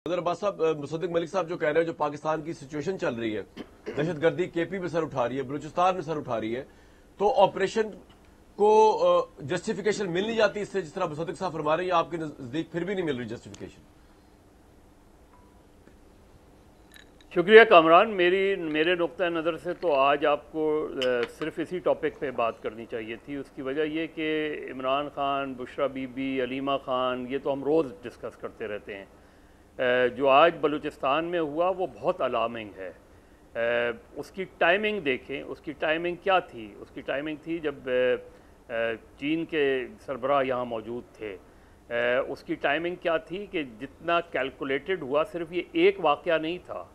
अब्बास साहब, मुसद्दिक मलिक साहब जो कह रहे हैं, जो पाकिस्तान की सिचुएशन चल रही है, दहशत गर्दी केपी में सर उठा रही है, बलूचिस्तान में सर उठा रही है, तो ऑपरेशन को जस्टिफिकेशन मिल नहीं जाती इससे, जिस तरह मुसद्दिक साहब फरमा रहे हैं, आपके नजदीक फिर भी नहीं मिल रही जस्टिफिकेशन? शुक्रिया कामरान। मेरे नुक्ता नज़र से तो आज आपको सिर्फ इसी टॉपिक पे बात करनी चाहिए थी। उसकी वजह ये कि इमरान खान, बुशरा बीबी, अलीमा खान, ये तो हम रोज़ डिस्कस करते रहते हैं। जो आज बलूचिस्तान में हुआ वो बहुत अलार्मिंग है। उसकी टाइमिंग देखें, उसकी टाइमिंग क्या थी? उसकी टाइमिंग थी जब चीन के सरबराह यहाँ मौजूद थे। उसकी टाइमिंग क्या थी कि जितना कैलकुलेटेड हुआ, सिर्फ ये एक वाक़या नहीं था,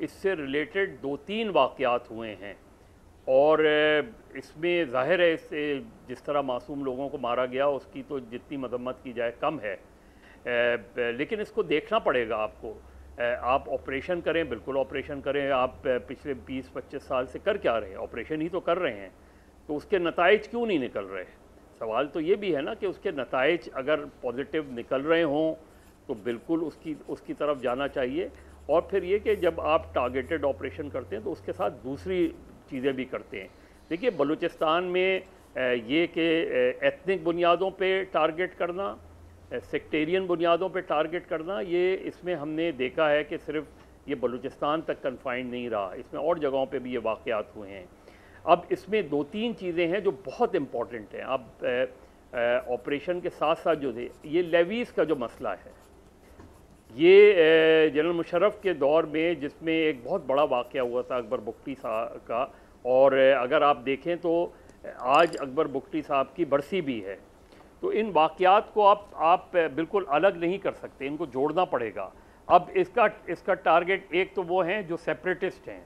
इससे रिलेटेड 2-3 वाक़यात हुए हैं। और इसमें ज़ाहिर है, इससे जिस तरह मासूम लोगों को मारा गया उसकी तो जितनी मजम्मत की जाए कम है, लेकिन इसको देखना पड़ेगा आपको। आप ऑपरेशन करें, बिल्कुल ऑपरेशन करें। आप पिछले 20-25 साल से कर क्या रहे हैं? ऑपरेशन ही तो कर रहे हैं, तो उसके नताइज क्यों नहीं निकल रहे? सवाल तो ये भी है ना कि उसके नताइज अगर पॉजिटिव निकल रहे हों तो बिल्कुल उसकी तरफ जाना चाहिए। और फिर ये कि जब आप टारगेटेड ऑपरेशन करते हैं तो उसके साथ दूसरी चीज़ें भी करते हैं। देखिए, बलूचिस्तान में ये कि एथनिक बुनियादों पे टारगेट करना, सेक्टेरियन बुनियादों पे टारगेट करना, ये इसमें हमने देखा है कि सिर्फ ये बलूचिस्तान तक कन्फाइंड नहीं रहा, इसमें और जगहों पे भी ये वाक़यात हुए हैं। अब इसमें 2-3 चीज़ें हैं जो बहुत इम्पॉर्टेंट हैं। अब ऑपरेशन के साथ साथ जो थे, ये लेवीज़ का जो मसला है, ये जनरल मुशर्रफ के दौर में जिसमें एक बहुत बड़ा वाक़या हुआ था अकबर बुगटी साहब का, और अगर आप देखें तो आज अकबर बुगटी साहब की बरसी भी है, तो इन वाक़यात को आप बिल्कुल अलग नहीं कर सकते, इनको जोड़ना पड़ेगा। अब इसका टारगेट एक तो वो हैं जो सेपरेटिस्ट हैं,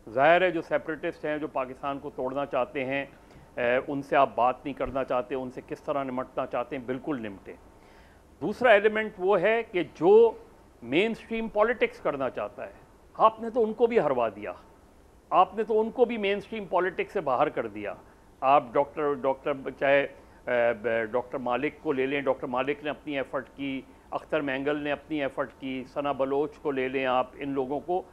ज़ाहिर है जो सेपरेटिस्ट हैं, जो पाकिस्तान को तोड़ना चाहते हैं, उनसे आप बात नहीं करना चाहते, उनसे किस तरह निमटना चाहते हैं, बिल्कुल निमटें। दूसरा एलिमेंट वो है कि जो मेन स्ट्रीम पॉलिटिक्स करना चाहता है, आपने तो उनको भी हरवा दिया, आपने तो उनको भी मेन स्ट्रीम पॉलिटिक्स से बाहर कर दिया। आप डॉक्टर मालिक को ले लें, डॉक्टर मालिक ने अपनी एफ़र्ट की, अख्तर मैंगल ने अपनी एफ़र्ट की, सना बलोच को ले लें आप, इन लोगों को,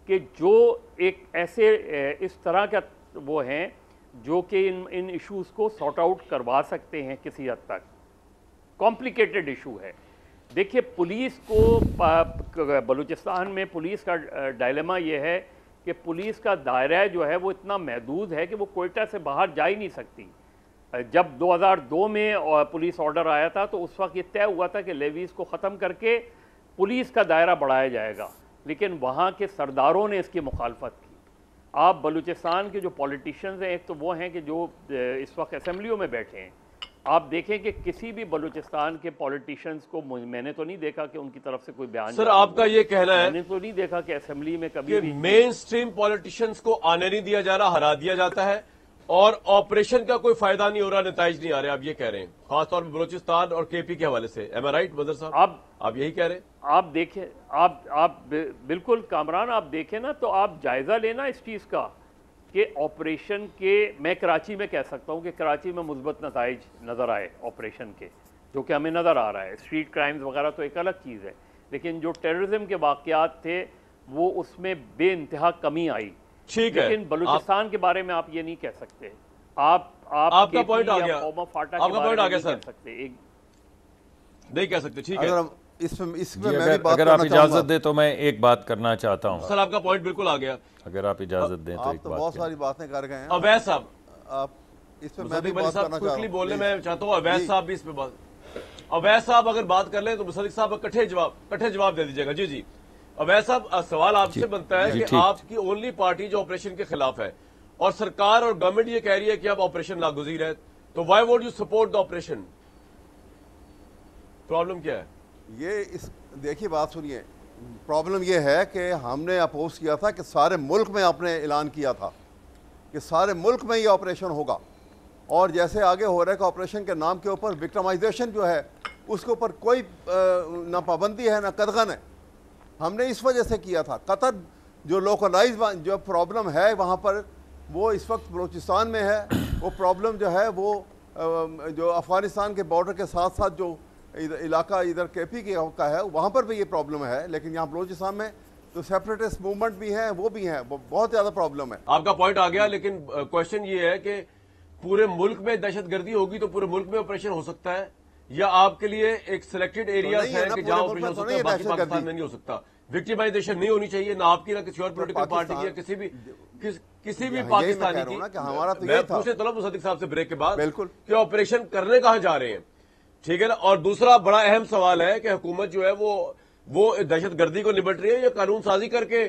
कि जो एक ऐसे इस तरह का वो हैं जो कि इन इश्यूज़ को सॉर्ट आउट करवा सकते हैं किसी हद तक। कॉम्प्लिकेटेड इशू है। देखिए, पुलिस को बलूचिस्तान में पुलिस का डायलेमा ये है कि पुलिस का दायरा जो है वो इतना महदूद है कि वो कोयटा से बाहर जा ही नहीं सकती। जब 2002 में पुलिस ऑर्डर आया था तो उस वक्त ये तय हुआ था कि लेवीज़ को ख़त्म करके पुलिस का दायरा बढ़ाया जाएगा, लेकिन वहाँ के सरदारों ने इसकी मुखालफत की। आप बलूचिस्तान के जो पॉलिटिशियंस हैं, एक तो वो हैं कि जो इस वक्त असेंबलियों में बैठे हैं, आप देखें कि किसी भी बलूचिस्तान के पॉलिटिशियंस को मैंने तो नहीं देखा कि उनकी तरफ से कोई बयान। सर, आपका ये कहना है, मैंने तो नहीं देखा कि असेंबली में कभी भी मेन स्ट्रीम पॉलिटिशियंस को आने नहीं दिया जा रहा, हरा दिया जाता है, और ऑपरेशन का कोई फायदा नहीं हो रहा, नताइज नहीं आ रहे, आप ये कह रहे हैं, खासतौर पर बलूचिस्तान और केपी के हवाले से। एम आई राइट बदर साहब? आप यही कह रहे हैं? आप देखें, आप बिल्कुल कामरान, आप देखें ना, तो आप जायजा लेना इस चीज़ का कि ऑपरेशन के, मैं कराची में कह सकता हूँ कि कराची में मुस्बत नताइज नज़र आए ऑपरेशन के, जो कि हमें नज़र आ रहा है। स्ट्रीट क्राइम्स वगैरह तो एक अलग चीज़ है, लेकिन जो टेररिज्म के वाक़यात थे वो उसमें बेइंतहा कमी आई। ठीक है, लेकिन बलूचिस्तान के बारे में आप ये नहीं कह सकते। आपका पॉइंट आ गया, आपका पॉइंट आ गया सर, एक नहीं कह सकते। ठीक है, अगर आप इजाजत दे तो मैं एक बात करना चाहता हूँ। सर, आपका पॉइंट बिल्कुल आ गया, अगर आप इजाजत दें तो एक बात। बहुत सारी बातें कर गए हैं अवैध साहब, आप इस पे मैं भी बात करना क्विकली बोलने मैं चाहता हूँ। अवैध साहब भी इस पे बात, अवैध साहब अगर बात कर लें तो मुसद्दिक साहब कट्ठे जवाब दे दीजिएगा। जी जी, अवैध साहब, सवाल आपसे बनता है कि आपकी ओनली पार्टी जो ऑपरेशन के खिलाफ है, और सरकार और गवर्नमेंट ये कह रही है कि अब ऑपरेशन नागुज़ीर है, तो why would you support the operation? Problem क्या है? देखिए, बात सुनिए, प्रॉब्लम ये है कि हमने अपोज किया था कि सारे मुल्क में आपने ऐलान किया था कि सारे मुल्क में ये ऑपरेशन होगा, और जैसे आगे हो रहा है कि ऑपरेशन के नाम के ऊपर विक्टिमाइजेशन जो है उसके ऊपर कोई ना पाबंदी है ना कदगन है। हमने इस वजह से किया था। कतर जो लोकलाइज जो प्रॉब्लम है वहाँ पर, वो इस वक्त बलूचिस्तान में है। वो प्रॉब्लम जो है वो जो अफ़गानिस्तान के बॉर्डर के साथ साथ जो इलाका इधर केपी का है, वहाँ पर भी ये प्रॉब्लम है, लेकिन यहाँ बलोचिस्तान में तो सेपरेटिस्ट मूवमेंट भी है, वो भी है, बहुत ज़्यादा प्रॉब्लम है। आपका पॉइंट आ गया, लेकिन क्वेश्चन ये है कि पूरे मुल्क में दहशतगर्दी होगी तो पूरे मुल्क में ऑपरेशन हो सकता है, या आपके लिए एक सिलेक्टेड एरियाज है कि जहां ऑपरेशन हो सकता है, बाकी पाकिस्तान में नहीं हो सकता? विक्टिमाइजेशन नहीं होनी चाहिए, ना आपकी ना किसी और पोलिटिकल पार्टी की, किसी भी पाकिस्तानी की। मैं पूछे तलब मुसद्दिक साहब से ब्रेक के बाद बिल्कुल कि ऑपरेशन करने कहां जा रहे हैं, ठीक है ना। और दूसरा बड़ा अहम सवाल है कि हुकूमत जो है वो दहशतगर्दी को निपट रही है या कानून साजी करके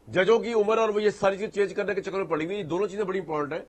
जजों की उम्र और वो ये सारी चीज चेंज करने के चक्कर में पड़ी हुई। दोनों चीजें बड़ी इंपॉर्टेंट है।